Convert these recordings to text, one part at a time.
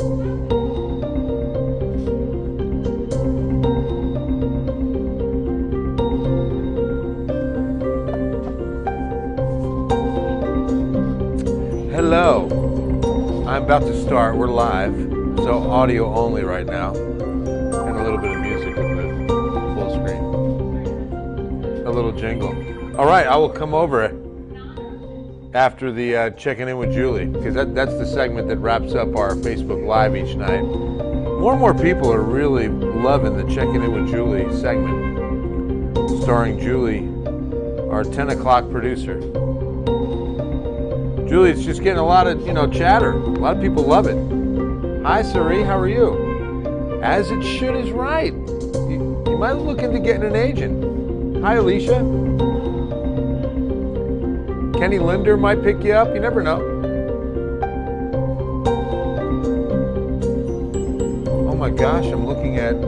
Hello. I'm about to start. We're live, so audio only right now, and a little bit of music with the full screen. A little jingle. All right, I will come over after the checking in with Julie, because that's the segment that wraps up our Facebook Live each night. More and more people are really loving the checking in with Julie segment, starring Julie, our 10 o'clock producer. Julie, it's just getting a lot of, chatter. A lot of people love it. Hi, Sari, how are you? As it should is right. You might look into getting an agent. Hi, Alicia. Kenny Linder might pick you up. You never know. Oh my gosh, I'm looking at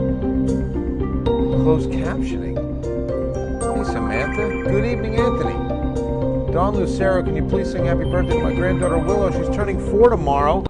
closed captioning. Hey, Samantha. Good evening, Anthony. Dawn Lucero, can you please sing happy birthday to my granddaughter Willow? She's turning 4 tomorrow.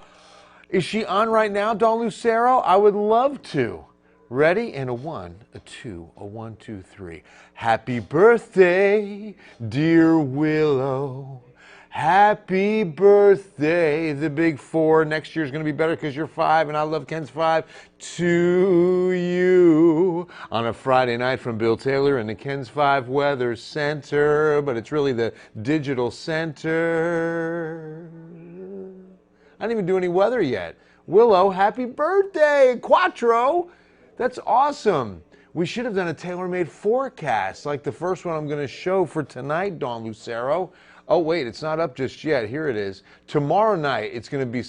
Is she on right now, Dawn Lucero? I would love to. Ready? And a 1, a 2, a 1, 2, 3. Happy birthday, dear Willow. Happy birthday, the big 4. Next year's going to be better because you're 5 and I love Ken's 5. To you on a Friday night from Bill Taylor in the Ken's 5 Weather Center, but it's really the digital center. I didn't even do any weather yet. Willow, happy birthday, Quattro. That's awesome. We should have done a tailor-made forecast like the first one I'm going to show for tonight, Dawn Lucero. Oh, wait, it's not up just yet. Here it is. Tomorrow night, it's going to be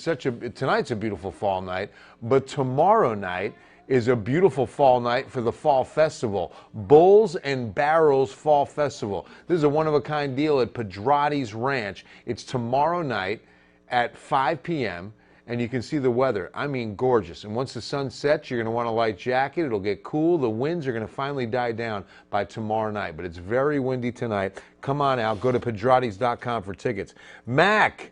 tonight's a beautiful fall night, but tomorrow night is a beautiful fall night for the Fall Festival. Bulls and Barrels Fall Festival. This is a one-of-a-kind deal at Pedrati's Ranch. It's tomorrow night at 5 p.m., and you can see the weather. I mean, gorgeous. And once the sun sets, you're going to want a light jacket. It'll get cool. The winds are going to finally die down by tomorrow night. But it's very windy tonight. Come on out. Go to pedratis.com for tickets. Mac,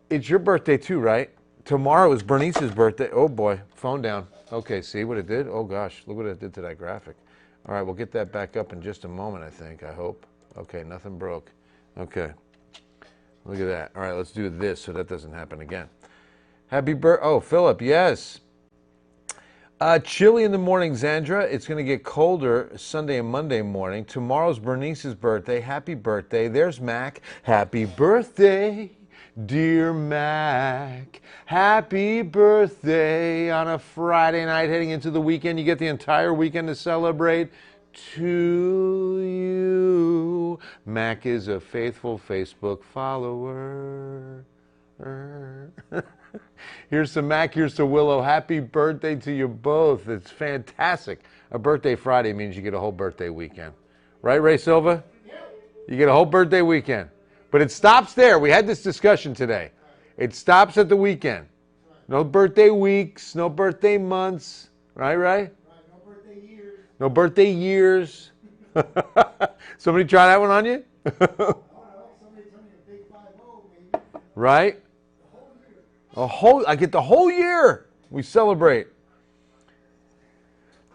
it's your birthday too, right? Tomorrow is Bernice's birthday. Oh, boy. Phone down. Okay, see what it did? Oh, gosh. Look what it did to that graphic. All right, we'll get that back up in just a moment, I think. I hope. Okay, nothing broke. Okay. Look at that. All right, let's do this so that doesn't happen again. Happy birthday. Oh, Philip, yes. Chilly in the morning, Zandra. It's going to get colder Sunday and Monday morning. Tomorrow's Bernice's birthday. Happy birthday. There's Mac. Happy birthday, dear Mac. Happy birthday on a Friday night heading into the weekend. You get the entire weekend to celebrate. To you. Mac is a faithful Facebook follower. Here's to Mac, here's to Willow. Happy birthday to you both. It's fantastic. A birthday Friday means you get a whole birthday weekend. Right, Ray Silva? You get a whole birthday weekend. But it stops there. We had this discussion today. It stops at the weekend. No birthday weeks, no birthday months. Right? No birthday years. No birthday years. Somebody try that one on you? Somebody tell me a big 5-0, maybe. Right? I get the whole year. We celebrate.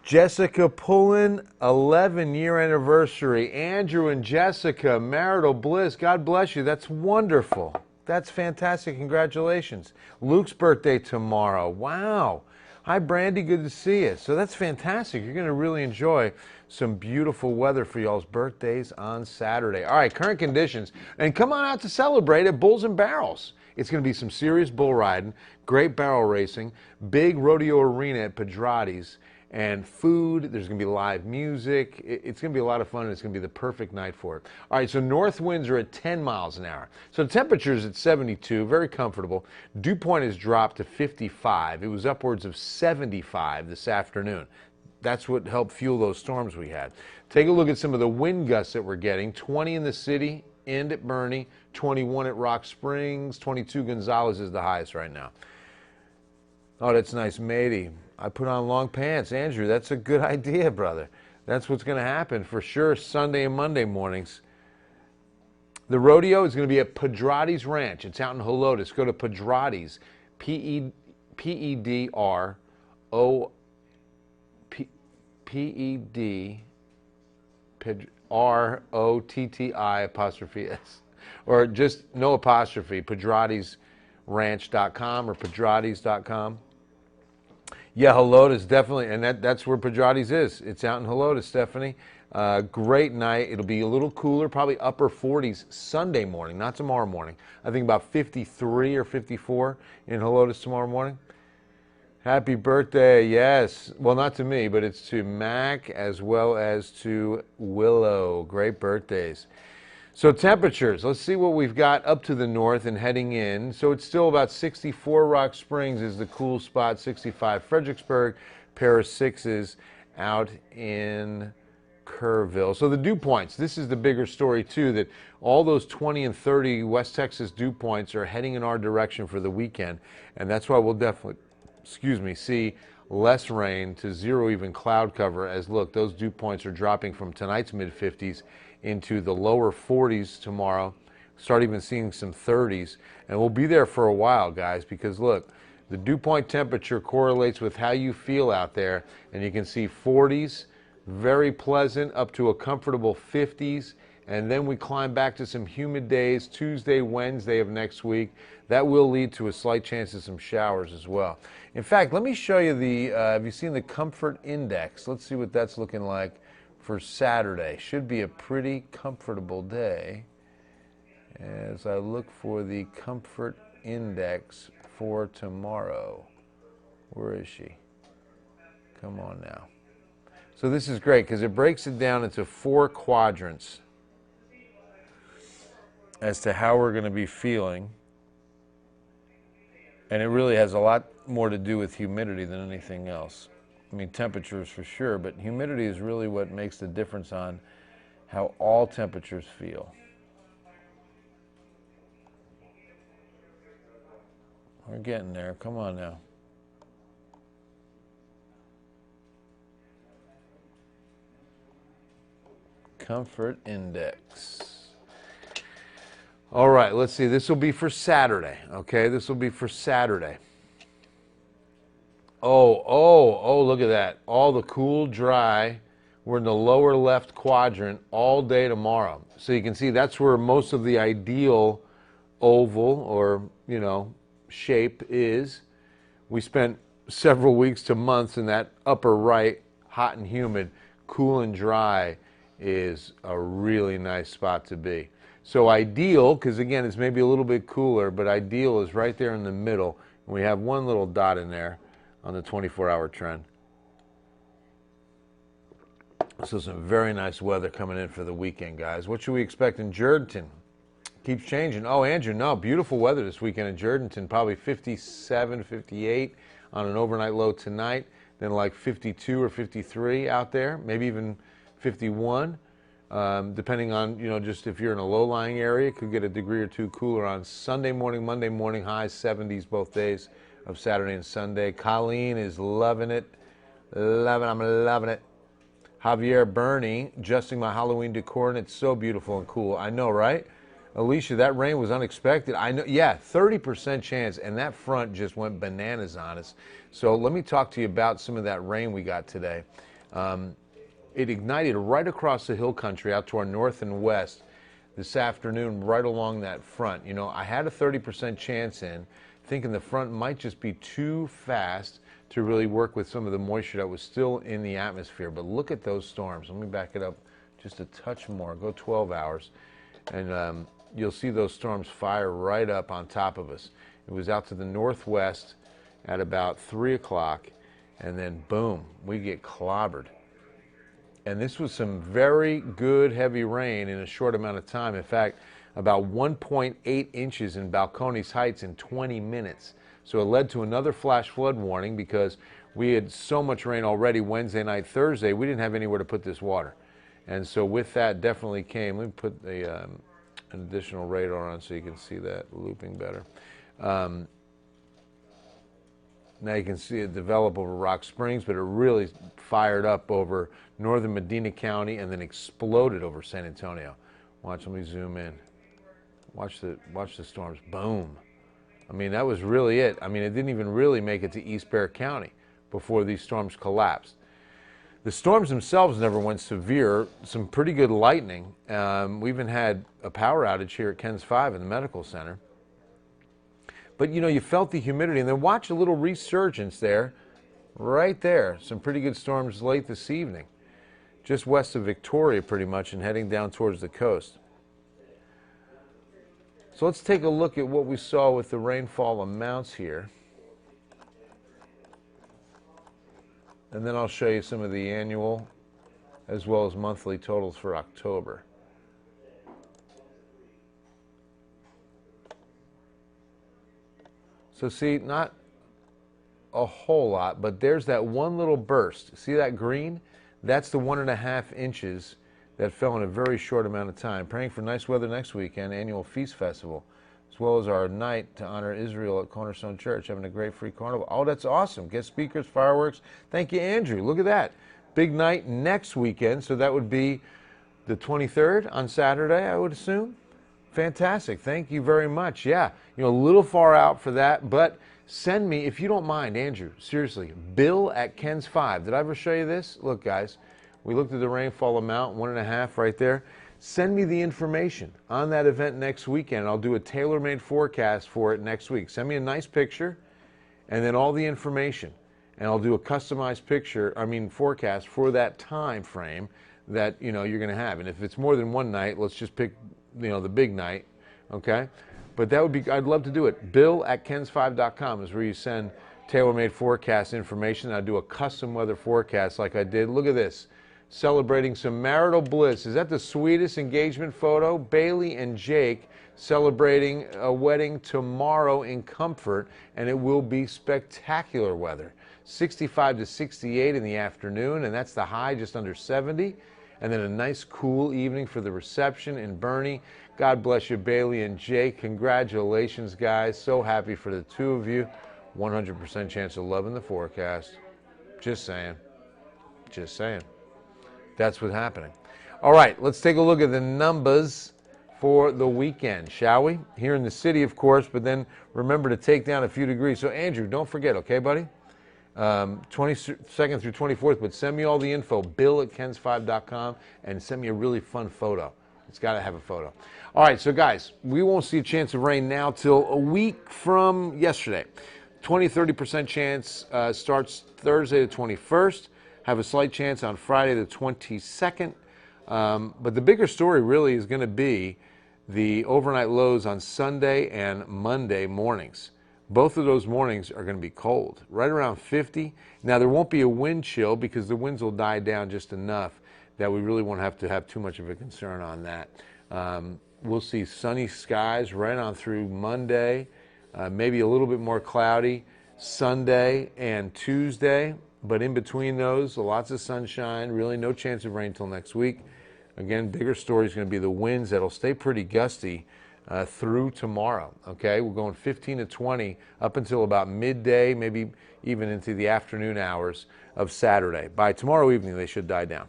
Jessica Pullen, 11-year anniversary. Andrew and Jessica, marital bliss. God bless you. That's wonderful. That's fantastic. Congratulations. Luke's birthday tomorrow. Wow. Hi, Brandy. Good to see you. So that's fantastic. You're going to really enjoy some beautiful weather for y'all's birthdays on Saturday. All right, current conditions. And come on out to celebrate at Bulls and Barrels. It's going to be some serious bull riding, great barrel racing, big rodeo arena at Pedrati's, and food. There's going to be live music. It's going to be a lot of fun, and it's going to be the perfect night for it. All right, so north winds are at 10 miles an hour. So the temperature is at 72, very comfortable. Dew point has dropped to 55. It was upwards of 75 this afternoon. That's what helped fuel those storms we had. Take a look at some of the wind gusts that we're getting. 20 in the city, end at Bernie, 21 at Rock Springs, 22 Gonzales is the highest right now. Oh, that's nice, matey. I put on long pants. Andrew, that's a good idea, brother. That's what's going to happen for sure Sunday and Monday mornings. The rodeo is going to be at Pedrati's Ranch. It's out in Helotes. Go to Pedrati's, P-E-D-R-O P-E-D R-O-T-T-I apostrophe S, or just no apostrophe, PedratisRanch.com or Pedratis.com. Yeah, Helotes, definitely, and that's where Pedratis is. It's out in Helotes, Stephanie. Great night. It'll be a little cooler, probably upper 40s Sunday morning, not tomorrow morning. I think about 53 or 54 in Helotes tomorrow morning. Happy birthday, yes. Well, not to me, but it's to Mac as well as to Willow. Great birthdays. So temperatures, let's see what we've got up to the north and heading in. So it's still about 64. Rock Springs is the cool spot, 65. Fredericksburg, pair of sixes out in Kerrville. So the dew points, this is the bigger story too, that all those 20 and 30 West Texas dew points are heading in our direction for the weekend. And that's why we'll definitely, see less rain to zero even cloud cover, as look, those dew points are dropping from tonight's mid-50s into the lower 40s tomorrow. Start even seeing some 30s, and we'll be there for a while, guys, because look, the dew point temperature correlates with how you feel out there, and you can see 40s, very pleasant, up to a comfortable 50s, and then we climb back to some humid days Tuesday, Wednesday of next week. That will lead to a slight chance of some showers as well. In fact, let me show you the, have you seen the comfort index? Let's see what that's looking like for Saturday. Should be a pretty comfortable day as I look for the comfort index for tomorrow. Where is she? Come on now. So this is great because it breaks it down into 4 quadrants as to how we're going to be feeling. And it really has a lot more to do with humidity than anything else. I mean, temperatures for sure, but humidity is really what makes the difference on how all temperatures feel. We're getting there. Come on now. Comfort index. All right, let's see. This will be for Saturday, okay? This will be for Saturday. Oh, look at that. All the cool, dry. We're in the lower left quadrant all day tomorrow. So you can see that's where most of the ideal oval or, shape is. We spent several weeks to months in that upper right, hot and humid. Cool and dry is a really nice spot to be. So ideal, because again, it's maybe a little bit cooler, but ideal is right there in the middle. We have one little dot in there on the 24-hour trend. So some very nice weather coming in for the weekend, guys. What should we expect in Jourdanton? Keeps changing. Oh, Andrew, no, beautiful weather this weekend in Jourdanton. Probably 57, 58 on an overnight low tonight. Then like 52 or 53 out there, maybe even 51. Depending on, just if you're in a low-lying area, could get a degree or two cooler on Sunday morning, Monday morning, highs 70s both days of Saturday and Sunday. Colleen is loving it. I'm loving it. Javier Bernie, adjusting my Halloween decor, and it's so beautiful and cool. I know, right? Alicia, that rain was unexpected. I know, yeah, 30% chance, and that front just went bananas on us. So let me talk to you about some of that rain we got today. It ignited right across the hill country out to our north and west this afternoon, right along that front. I had a 30% chance in, thinking the front might just be too fast to really work with some of the moisture that was still in the atmosphere. But look at those storms. Let me back it up just a touch more. Go 12 hours, and you'll see those storms fire right up on top of us. It was out to the northwest at about 3 o'clock, and then boom, we get clobbered. And this was some very good heavy rain in a short amount of time. In fact, about 1.8 inches in Balcones Heights in 20 minutes. So it led to another flash flood warning because we had so much rain already Wednesday night, Thursday, we didn't have anywhere to put this water. And so with that definitely came, let me put an additional radar on so you can see that looping better. Now you can see it develop over Rock Springs, but it really fired up over northern Medina County and then exploded over San Antonio. Watch, let me zoom in. Watch the storms. Boom. I mean, that was really it. I mean, it didn't even really make it to East Bexar County before these storms collapsed. The storms themselves never went severe. Some pretty good lightning. We even had a power outage here at Ken's 5 in the medical center. But, you know, you felt the humidity. And then watch a little resurgence there, right there. Some pretty good storms late this evening, just west of Victoria pretty much and heading down towards the coast. So let's take a look at what we saw with the rainfall amounts here. And then I'll show you some of the annual as well as monthly totals for October. So see, not a whole lot, but there's that one little burst. See that green? That's the 1.5 inches that fell in a very short amount of time. Praying for nice weather next weekend, annual feast festival, as well as our night to honor Israel at Cornerstone Church, having a great free carnival. Oh, that's awesome. Guest speakers, fireworks. Thank you, Andrew. Look at that. Big night next weekend, so that would be the 23rd on Saturday, I would assume. Fantastic. Thank you very much. Yeah, you know, a little far out for that, but send me, if you don't mind, Andrew, seriously, Bill at Ken's 5. Did I ever show you this? Look, guys, we looked at the rainfall amount, 1.5 right there. Send me the information on that event next weekend. I'll do a tailor-made forecast for it next week. Send me a nice picture and then all the information. And I'll do a customized forecast for that time frame that, you know, you're going to have. And if it's more than one night, let's just pick, you know, the big night, okay? But that would be, I'd love to do it. Bill at kens5.com is where you send tailor-made forecast information. I do a custom weather forecast like I did. Look at this. Celebrating some marital bliss. Is that the sweetest engagement photo? Bailey and Jake celebrating a wedding tomorrow in comfort, and it will be spectacular weather. 65 to 68 in the afternoon, and that's the high, just under 70. And then a nice cool evening for the reception in Bernie. God bless you, Bailey and Jake. Congratulations, guys. So happy for the two of you. 100% chance of loving the forecast. Just saying. Just saying. That's what's happening. All right, let's take a look at the numbers for the weekend, shall we? Here in the city, of course, but then remember to take down a few degrees. So, Andrew, don't forget, okay, buddy? 22nd through 24th, but send me all the info, bill at kens5.com, and send me a really fun photo. It's got to have a photo. All right, so, guys, we won't see a chance of rain now till a week from yesterday. 20-30% chance starts Thursday the 21st. Have a slight chance on Friday the 22nd. But the bigger story really is going to be the overnight lows on Sunday and Monday mornings. Both of those mornings are going to be cold, right around 50. Now, there won't be a wind chill because the winds will die down just enough that we really won't have to have too much of a concern on that. We'll see sunny skies right on through Monday, maybe a little bit more cloudy Sunday and Tuesday. But in between those, lots of sunshine, really no chance of rain till next week. Again, bigger story is going to be the winds that'll stay pretty gusty through tomorrow, okay? We're going 15 to 20 up until about midday, maybe even into the afternoon hours of Saturday. By tomorrow evening, they should die down.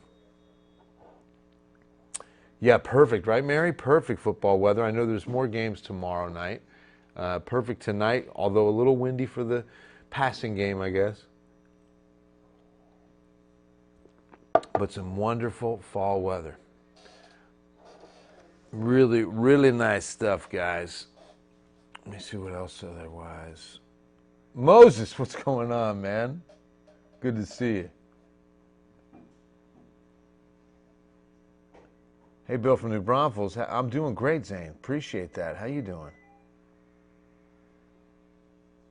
Yeah, perfect, right, Mary? Perfect football weather. I know there's more games tomorrow night. Perfect tonight, although a little windy for the passing game, I guess. But some wonderful fall weather. Really, really nice stuff, guys. Let me see what else otherwise. Moses, what's going on, man? Good to see you. Hey, Bill from New Braunfels. I'm doing great, Zane. Appreciate that. How you doing?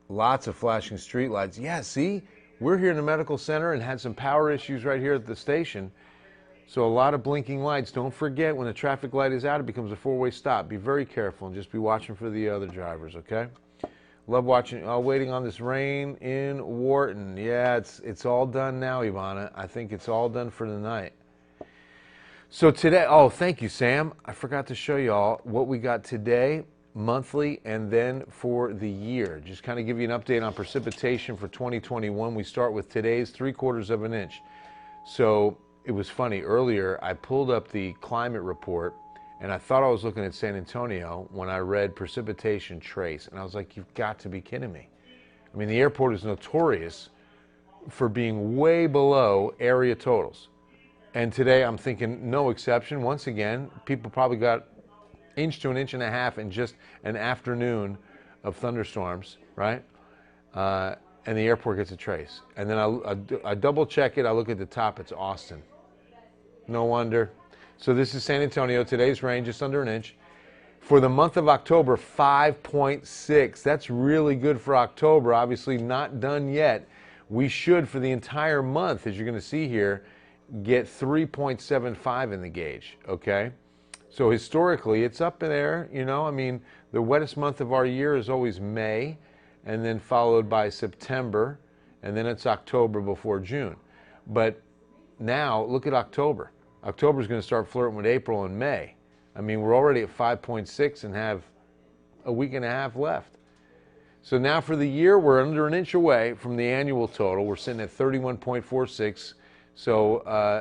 Lots of flashing street lights. Yeah, see? We're here in the medical center and had some power issues right here at the station. So a lot of blinking lights. Don't forget, when the traffic light is out, it becomes a four-way stop. Be very careful and just be watching for the other drivers, okay? Love watching, waiting on this rain in Wharton. Yeah, it's all done now, Ivana. I think it's all done for the night. So today, oh, thank you, Sam. I forgot to show you all what we got today, monthly, and then for the year. Just kind of give you an update on precipitation for 2021. We start with today's 3/4 of an inch. So it was funny, earlier I pulled up the climate report And I thought I was looking at San Antonio when I read precipitation trace. And I was like, you've got to be kidding me. I mean, the airport is notorious for being way below area totals. And today I'm thinking no exception. Once again, people probably got inch to an inch and a half in just an afternoon of thunderstorms, right? And the airport gets a trace. And then I double check it. I look at the top. It's Austin. No wonder. So this is San Antonio. Today's rain just under an inch. For the month of October, 5.6. That's really good for October. Obviously not done yet. We should, for the entire month, as you're going to see here, get 3.75 in the gauge, okay? So historically, it's up in there, you know. I mean, the wettest month of our year is always May, and then followed by September, and then it's October before June. But now, look at October. October's going to start flirting with April and May. I mean, we're already at 5.6 and have a week and a half left. So now for the year, we're under an inch away from the annual total. We're sitting at 31.46, so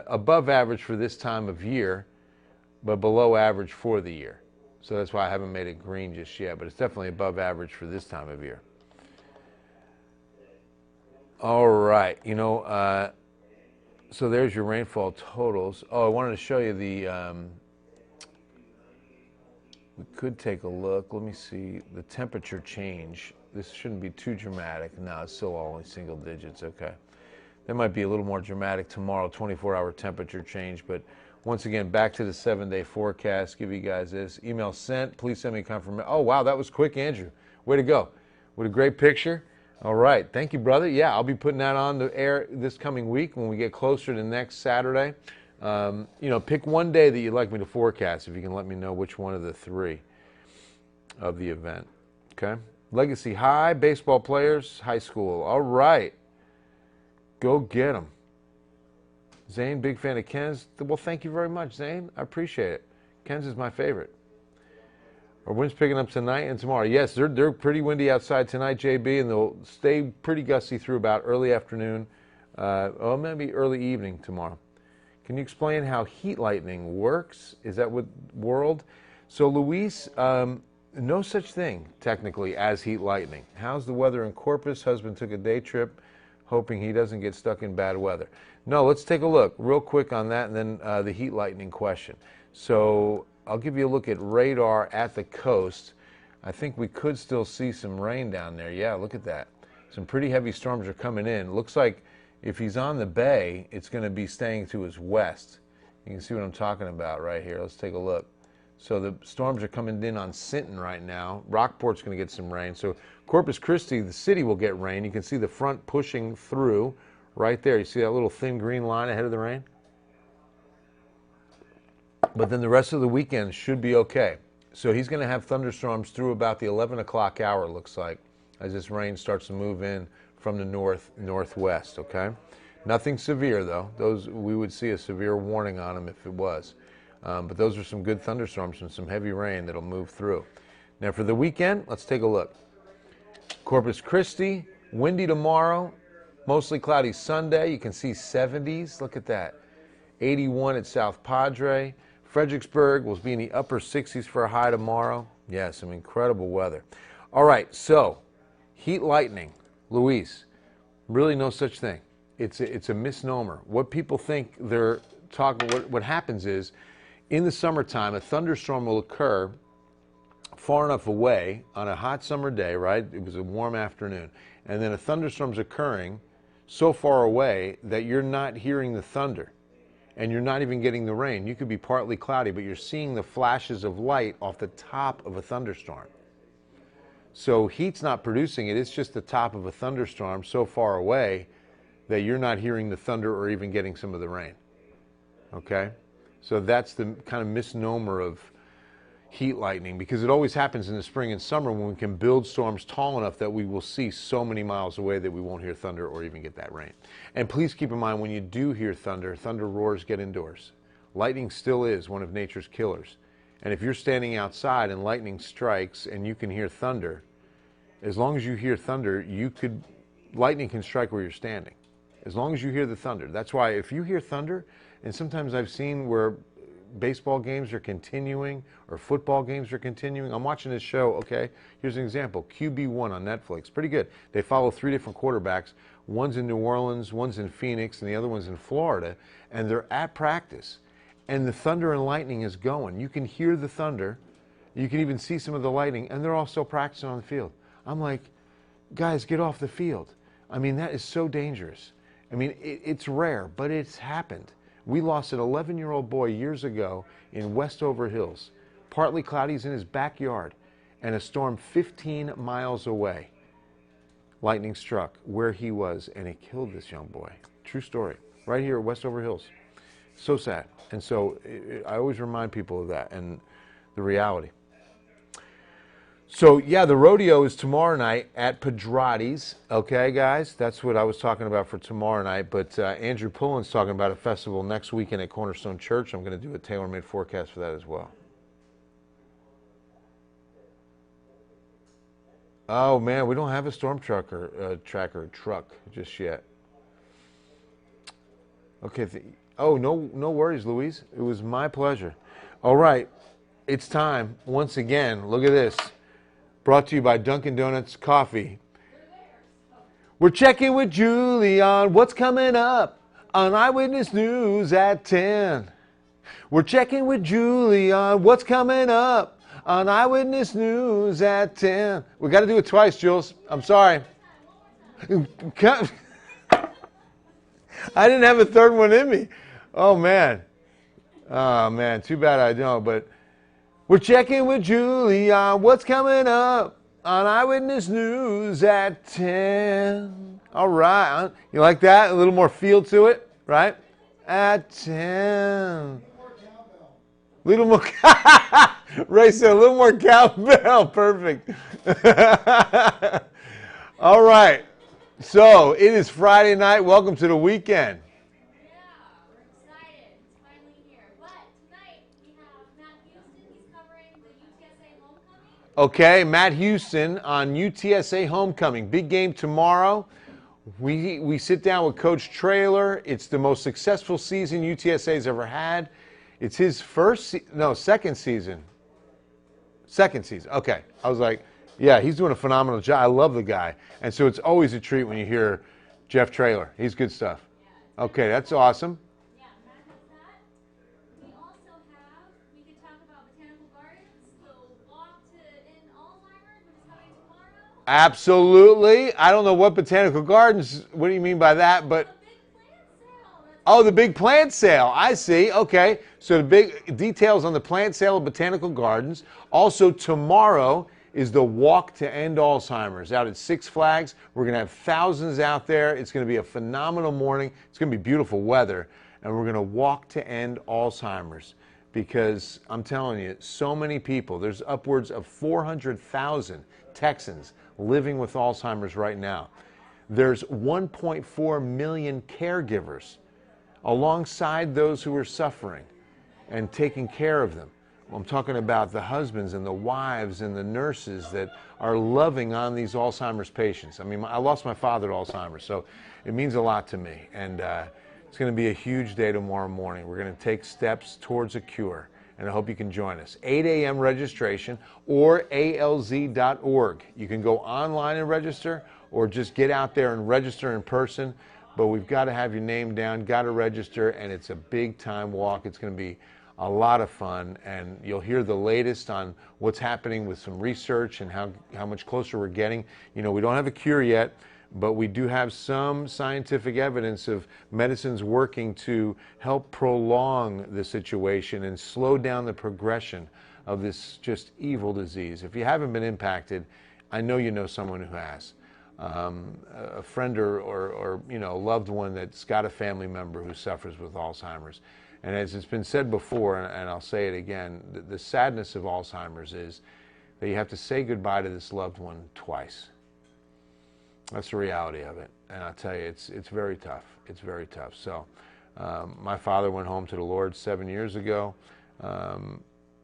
above average for this time of year, but below average for the year. So that's why I haven't made it green just yet, but it's definitely above average for this time of year. All right, you know, so there's your rainfall totals. Oh, I wanted to show you the, we could take a look. Let me see the temperature change. This shouldn't be too dramatic. No, it's still only single digits. Okay. That might be a little more dramatic tomorrow, 24-hour temperature change. But once again, back to the 7-day forecast. Give you guys this. Email sent. Please send me a confirmation. Oh, wow, that was quick, Andrew. Way to go. What a great picture. All right. Thank you, brother. Yeah, I'll be putting that on the air this coming week when we get closer to next Saturday. You know, pick one day that you'd like me to forecast, if you can let me know which one of the three of the event. Okay? Legacy High, baseball players, high school. All right. Go get them. Zane, big fan of Ken's. Well, thank you very much, Zane. I appreciate it. Ken's is my favorite. Our winds picking up tonight and tomorrow. Yes, they're pretty windy outside tonight, JB, and they'll stay pretty gusty through about early afternoon, or maybe early evening tomorrow. Can you explain how heat lightning works? Is that what world? So, Luis, no such thing, technically, as heat lightning. How's the weather in Corpus? Husband took a day trip, hoping he doesn't get stuck in bad weather. No, let's take a look real quick on that, and then the heat lightning question. So I'll give you a look at radar at the coast. I think we could still see some rain down there. Yeah, look at that. Some pretty heavy storms are coming in. Looks like if he's on the bay, it's going to be staying to his west. You can see what I'm talking about right here. Let's take a look. So the storms are coming in on Sinton right now. Rockport's going to get some rain. So Corpus Christi, the city, will get rain. You can see the front pushing through right there. You see that little thin green line ahead of the rain? But then the rest of the weekend should be okay. So he's going to have thunderstorms through about the 11 o'clock hour, looks like, as this rain starts to move in from the northwest, okay? Nothing severe, though. Those, we would see a severe warning on them if it was. But those are some good thunderstorms and some heavy rain that'll move through. Now for the weekend, let's take a look. Corpus Christi, windy tomorrow, mostly cloudy Sunday. You can see 70s. Look at that. 81 at South Padre. Fredericksburg will be in the upper 60s for a high tomorrow. Yeah, some incredible weather. All right, so heat lightning. Luis, really no such thing. It's a misnomer. What people think they're talking, what happens is, in the summertime, a thunderstorm will occur far enough away on a hot summer day, right? It was a warm afternoon. And then a thunderstorm's occurring so far away that you're not hearing the thunder and you're not even getting the rain. You could be partly cloudy, but you're seeing the flashes of light off the top of a thunderstorm. So heat's not producing it. It's just the top of a thunderstorm so far away that you're not hearing the thunder or even getting some of the rain. Okay? So that's the kind of misnomer of heat lightning, because it always happens in the spring and summer when we can build storms tall enough that we will see so many miles away that we won't hear thunder or even get that rain. And please keep in mind, when you do hear thunder, thunder roars, get indoors. Lightning still is one of nature's killers. And if you're standing outside and lightning strikes and you can hear thunder, as long as you hear thunder, lightning can strike where you're standing. As long as you hear the thunder. That's why if you hear thunder, and sometimes I've seen where baseball games are continuing or football games are continuing. I'm watching this show, okay? Here's an example, QB1 on Netflix. Pretty good. They follow 3 different quarterbacks. One's in New Orleans, one's in Phoenix, and the other one's in Florida. And they're at practice. And the thunder and lightning is going. You can hear the thunder. You can even see some of the lightning. And they're all still practicing on the field. I'm like, guys, get off the field. I mean, that is so dangerous. I mean, it's rare, but it's happened. We lost an 11-year-old boy years ago in Westover Hills. Partly cloudy, he's in his backyard, and a storm 15 miles away. Lightning struck where he was, and it killed this young boy. True story. Right here at Westover Hills. So sad. And so I always remind people of that and the reality. So, yeah, the rodeo is tomorrow night at Pedrati's. Okay, guys? That's what I was talking about for tomorrow night. But Andrew Pullen's talking about a festival next weekend at Cornerstone Church. I'm going to do a tailor-made forecast for that as well. Oh, man, we don't have a storm tracker truck just yet. Okay. Oh, no worries, Louise. It was my pleasure. All right. It's time. Once again, look at this. Brought to you by Dunkin' Donuts Coffee. We're checking with Julie on what's coming up on Eyewitness News at 10. We're checking with Julie on what's coming up on Eyewitness News at 10. We got to do it twice, Jules. I'm sorry. I didn't have a third one in me. Oh, man. Oh, man. Too bad I don't, but we're checking with Julie on what's coming up on Eyewitness News at 10. All right. You like that? A little more feel to it, right? At 10. Little more. Ray said a little more cowbell. Perfect. All right. So it is Friday night. Welcome to the weekend. Okay, Matt Houston on UTSA Homecoming. Big game tomorrow. We sit down with Coach Traylor. It's the most successful season UTSA's ever had. It's his second season. Second season. Okay. I was like, yeah, he's doing a phenomenal job. I love the guy. And so it's always a treat when you hear Jeff Traylor. He's good stuff. Okay, that's awesome. Absolutely. I don't know what Botanical Gardens, what do you mean by that? But the big plant sale. I see. Okay. So the big details on the plant sale of Botanical Gardens. Also tomorrow is the Walk to End Alzheimer's out at Six Flags. We're going to have thousands out there. It's going to be a phenomenal morning. It's going to be beautiful weather. And we're going to walk to end Alzheimer's because I'm telling you, so many people, there's upwards of 400,000 Texans living with Alzheimer's right now. There's 1.4 million caregivers alongside those who are suffering and taking care of them. I'm talking about the husbands and the wives and the nurses that are loving on these Alzheimer's patients. I mean, I lost my father to Alzheimer's, so it means a lot to me. And it's going to be a huge day tomorrow morning. We're going to take steps towards a cure. And I hope you can join us. 8 a.m. registration or alz.org. You can go online and register or just get out there and register in person. But we've got to have your name down, got to register, and it's a big time walk. It's going to be a lot of fun, and you'll hear the latest on what's happening with some research and how much closer we're getting. You know, we don't have a cure yet, but we do have some scientific evidence of medicines working to help prolong the situation and slow down the progression of this just evil disease. If you haven't been impacted, I know you know someone who has. A friend or you know, a loved one that's got a family member who suffers with Alzheimer's. And as it's been said before, and I'll say it again, the sadness of Alzheimer's is that you have to say goodbye to this loved one twice. That's the reality of it. And I'll tell you, it's very tough. It's very tough. So my father went home to the Lord 7 years ago.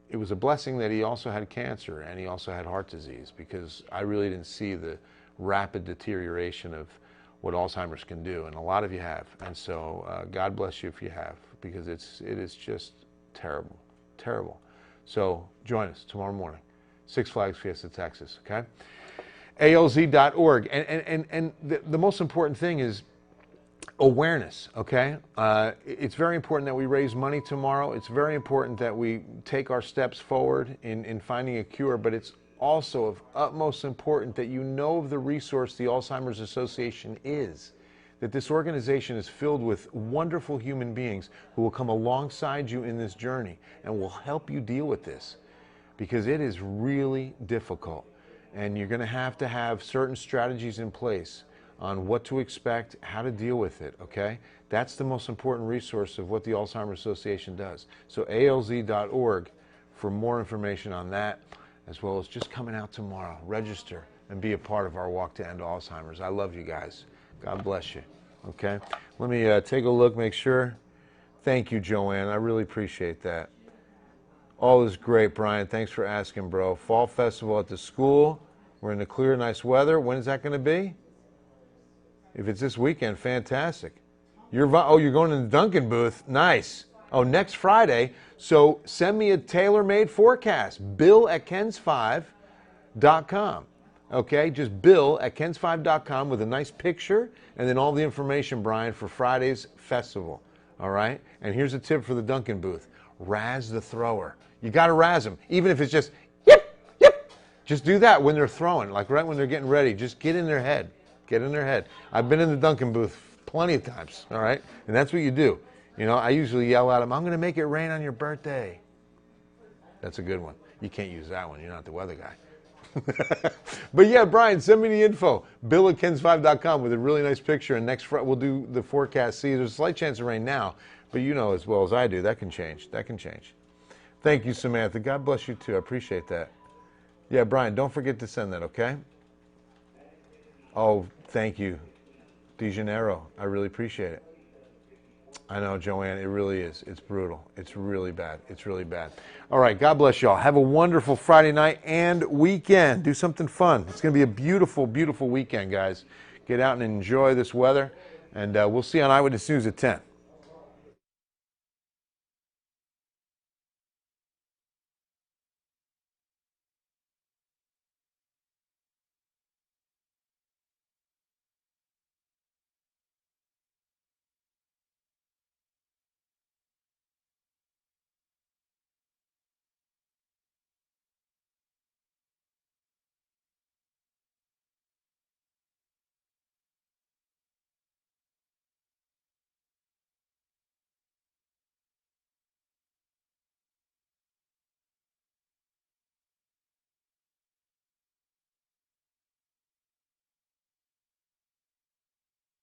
It was a blessing that he also had cancer and he also had heart disease, because I really didn't see the rapid deterioration of what Alzheimer's can do. And a lot of you have. And so God bless you if you have, because it is just Terrible. Terrible. So join us tomorrow morning, Six Flags Fiesta, Texas, okay? ALZ.org. And the most important thing is awareness, okay? It's very important that we raise money tomorrow. It's very important that we take our steps forward in finding a cure, but it's also of utmost importance that you know of the resource the Alzheimer's Association is, that this organization is filled with wonderful human beings who will come alongside you in this journey and will help you deal with this, because it is really difficult. And you're going to have certain strategies in place on what to expect, how to deal with it, okay? That's the most important resource of what the Alzheimer's Association does. So ALZ.org for more information on that, as well as just coming out tomorrow. Register and be a part of our Walk to End Alzheimer's. I love you guys. God bless you, okay? Let me take a look, make sure. Thank you, Joanne. I really appreciate that. All is great, Brian. Thanks for asking, bro. Fall Festival at the school. We're in the clear, nice weather. When is that going to be? If it's this weekend, fantastic. You're going to the Duncan booth. Nice. Oh, next Friday. So send me a tailor-made forecast. bill@kens5.com. Okay, just bill@kens5.com with a nice picture and then all the information, Brian, for Friday's festival. All right? And here's a tip for the Duncan booth. Razz the thrower. You got to razz them, even if it's just, yip, yip. Just do that when they're throwing, like right when they're getting ready. Just get in their head. Get in their head. I've been in the Duncan booth plenty of times, all right? And that's what you do. You know, I usually yell at them, I'm going to make it rain on your birthday. That's a good one. You can't use that one. You're not the weather guy. But yeah, Brian, send me the info. bill@kens5.com with a really nice picture. And next Friday, we'll do the forecast. See, there's a slight chance of rain now, but you know as well as I do, that can change. That can change. Thank you, Samantha. God bless you, too. I appreciate that. Yeah, Brian, don't forget to send that, okay? Oh, thank you, De Janeiro. I really appreciate it. I know, Joanne, it really is. It's brutal. It's really bad. It's really bad. All right, God bless y'all. Have a wonderful Friday night and weekend. Do something fun. It's going to be a beautiful, beautiful weekend, guys. Get out and enjoy this weather, and we'll see you on Eyewitness News at 10.